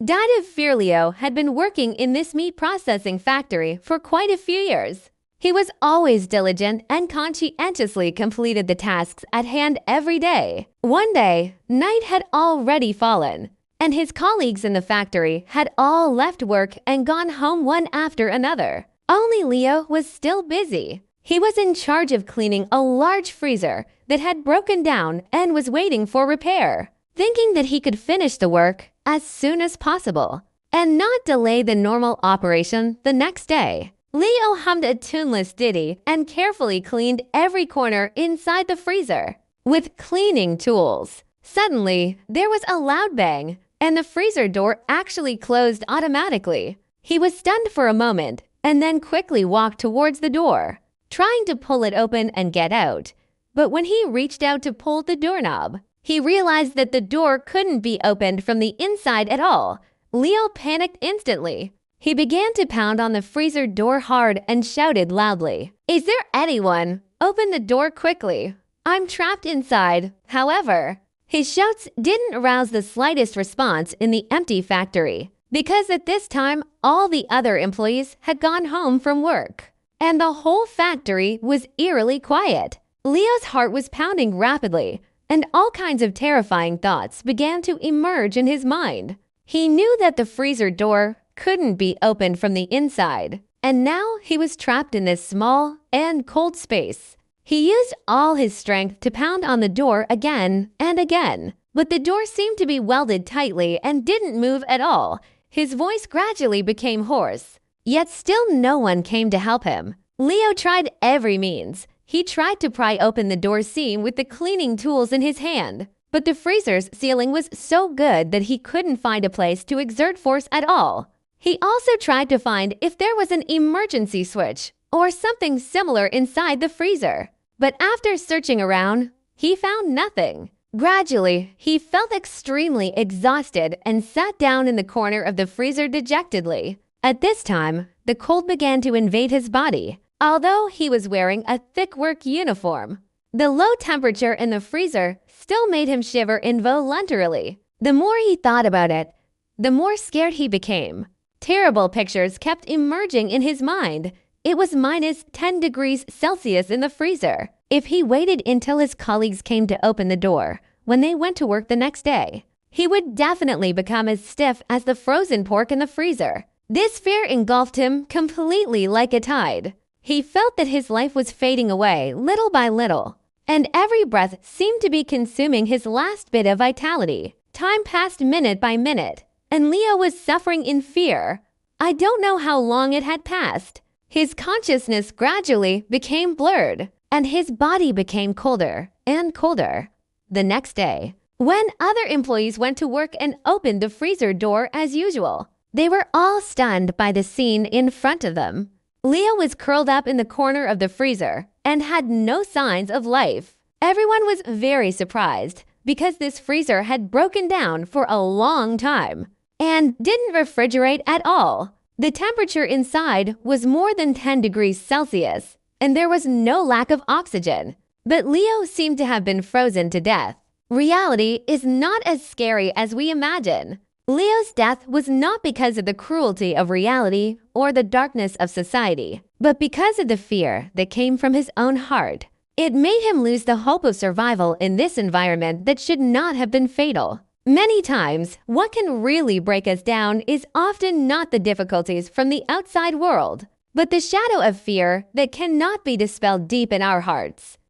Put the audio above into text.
Dada Firlio had been working in this meat processing factory for quite a few years. He was always diligent and conscientiously completed the tasks at hand every day. One day, night had already fallen, and his colleagues in the factory had all left work and gone home one after another. Only Leo was still busy. He was in charge of cleaning a large freezer that had broken down and was waiting for repair, thinking that he could finish the work as soon as possible and not delay the normal operation the next day. Leo hummed a tuneless ditty and carefully cleaned every corner inside the freezer with cleaning tools. Suddenly, there was a loud bang, and the freezer door actually closed automatically. He was stunned for a moment and then quickly walked towards the door, trying to pull it open and get out. But when he reached out to pull the doorknob, he realized that the door couldn't be opened from the inside at all. Leo panicked instantly. He began to pound on the freezer door hard and shouted loudly, "Is there anyone? Open the door quickly. I'm trapped inside." However, his shouts didn't arouse the slightest response in the empty factory, because at this time, all the other employees had gone home from work, and the whole factory was eerily quiet. Leo's heart was pounding rapidly, and all kinds of terrifying thoughts began to emerge in his mind. He knew that the freezer door couldn't be opened from the inside, and now he was trapped in this small and cold space. He used all his strength to pound on the door again and again, but the door seemed to be welded tightly and didn't move at all. His voice gradually became hoarse, yet still no one came to help him. Leo tried every means. He tried to pry open the door seam with the cleaning tools in his hand, but the freezer's sealing was so good that he couldn't find a place to exert force at all. He also tried to find if there was an emergency switch or something similar inside the freezer, but after searching around, he found nothing. Gradually, he felt extremely exhausted and sat down in the corner of the freezer dejectedly. At this time, the cold began to invade his body, although he was wearing a thick work uniform. The low temperature in the freezer still made him shiver involuntarily. The more he thought about it, the more scared he became. Terrible pictures kept emerging in his mind. It was minus 10 degrees Celsius in the freezer. If he waited until his colleagues came to open the door when they went to work the next day, he would definitely become as stiff as the frozen pork in the freezer. This fear engulfed him completely like a tide. He felt that his life was fading away little by little, and every breath seemed to be consuming his last bit of vitality. Time passed minute by minute, and Leo was suffering in fear. I don't know how long it had passed. His consciousness gradually became blurred, and his body became colder and colder. The next day, when other employees went to work and opened the freezer door as usual, they were all stunned by the scene in front of them. Leo was curled up in the corner of the freezer and had no signs of life. Everyone was very surprised because this freezer had broken down for a long time and didn't refrigerate at all. The temperature inside was more than 10 degrees Celsius, and there was no lack of oxygen. But Leo seemed to have been frozen to death. Reality is not as scary as we imagine. Leo's death was not because of the cruelty of reality or the darkness of society, but because of the fear that came from his own heart. It made him lose the hope of survival in this environment that should not have been fatal. Many times, what can really break us down is often not the difficulties from the outside world, but the shadow of fear that cannot be dispelled deep in our hearts.